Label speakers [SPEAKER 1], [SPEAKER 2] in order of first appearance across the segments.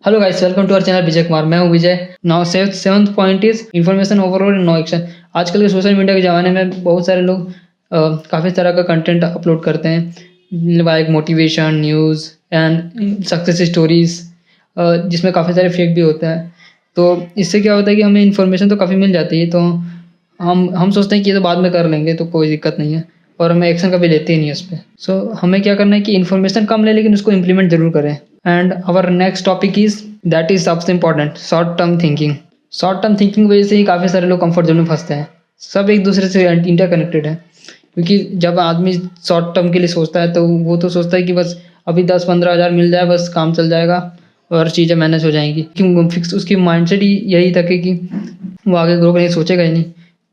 [SPEAKER 1] Hello guys, welcome to our channel Vijay Kumar. मैं हूं Vijay. Now seventh point is information overload and no action. आजकल के social media के ज़माने में बहुत सारे लोग काफ़ी तरह का कंटेंट अपलोड करते हैं, like motivation, news and success stories, जिसमें काफ़ी सारे फेक भी होते हैं। तो इससे क्या होता है कि हमें इन्फॉर्मेशन तो काफ़ी मिल जाती है, तो हम सोचते हैं कि ये तो बाद में कर लेंगे, तो कोई दिक्कत नहीं है, और हमें एक्शन कभी लेते ही नहीं उस पर। सो हमें क्या करना है कि इन्फॉर्मेशन कम ले, लेकिन उसको इम्प्लीमेंट जरूर करें। And our next topic is that is सबसे important, short term thinking. Short term thinking वजह से ही काफ़ी सारे लोग कंफर्ट जोन में फंसते हैं। सब एक दूसरे से इंटरकनेक्टेड है, क्योंकि जब आदमी शॉर्ट टर्म के लिए सोचता है तो वो तो सोचता है कि बस अभी 10-15 हज़ार मिल जाए, बस काम चल जाएगा और चीज़ें मैनेज हो जाएंगी। क्यों फिक्स उसकी माइंडसेट ही यही तक है कि वो आगे ग्रो करने सोचेगा ही नहीं।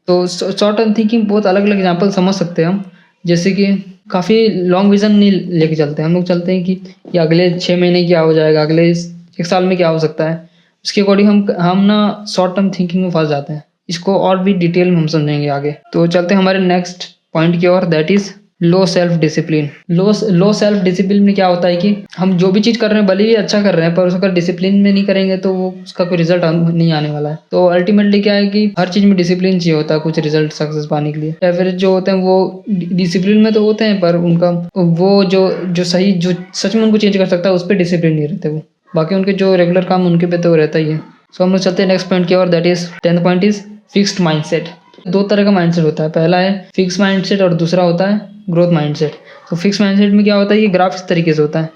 [SPEAKER 1] तो शॉर्ट टर्म थिंकिंग बहुत अलग अलग एग्जांपल समझ सकते हैं हम, जैसे कि काफ़ी लॉन्ग विजन नहीं लेके चलते हैं हम लोग। चलते हैं कि अगले 6 महीने क्या हो जाएगा, अगले 1 साल में क्या हो सकता है, उसके अकॉर्डिंग हम ना शॉर्ट टर्म थिंकिंग में फंस जाते हैं। इसको और भी डिटेल में हम समझेंगे आगे। तो चलते हैं हमारे नेक्स्ट पॉइंट की ओर, that is low self discipline. Low self discipline में क्या होता है कि हम जो भी चीज़ कर रहे हैं, भले ही अच्छा कर रहे हैं, पर उसका डिसिप्लिन में नहीं करेंगे तो वो उसका कोई रिजल्ट नहीं आने वाला है। तो अल्टीमेटली क्या है कि हर चीज़ में डिसिप्लिन चाहिए होता है कुछ रिजल्ट सक्सेस पाने के लिए। या फिर जो होते हैं वो डिसिप्लिन में तो होते हैं, पर उनका वो जो सही, जो सच में उनको चेंज कर सकता है, उस पर डिसिप्लिन नहीं रहते वो। बाकी उनके जो रेगुलर काम उनके पे तो रहता ही है। सो हम लोग चलते हैं नेक्स्ट पॉइंट की ओर, that is 10th point is fixed mindset. दो तरह का माइंडसेट होता है, पहला है फिक्स माइंडसेट और दूसरा होता है ग्रोथ माइंडसेट। तो फिक्स माइंडसेट में क्या होता है, ये ग्राफ इस तरीके से होता है,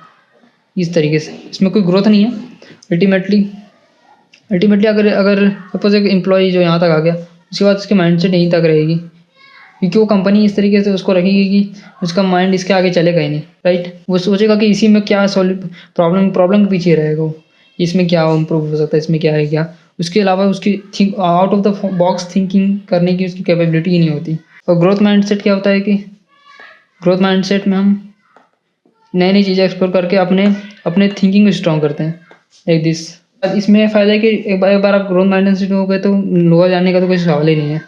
[SPEAKER 1] इस तरीके से, इसमें कोई ग्रोथ नहीं है। अल्टीमेटली अल्टीमेटली अगर अगर सपोज एक एम्प्लॉय जो यहाँ तक आ गया, उसके बाद उसकी माइंडसेट यहीं तक रहेगी, क्योंकि वो कंपनी इस तरीके से उसको रखेगी कि उसका माइंड इसके आगे चलेगा ही नहीं, राइट। वो सोचेगा कि इसी में क्या सॉल्व, प्रॉब्लम के पीछे रहेगा वो, इसमें क्या इम्प्रूव हो सकता है, इसमें क्या है क्या। उसके अलावा उसकी think out of the box thinking करने की उसकी कैपेबिलिटी ही नहीं होती। और ग्रोथ माइंडसेट क्या होता है कि ग्रोथ माइंडसेट में हम नई नई चीज़ें एक्सप्लोर करके अपने अपने थिंकिंग को स्ट्रॉन्ग करते हैं, लाइक दिस। इसमें फ़ायदा है कि एक बार आप ग्रोथ माइंडसेट में हो गए तो लोअर जाने का तो कोई सवाल ही नहीं है।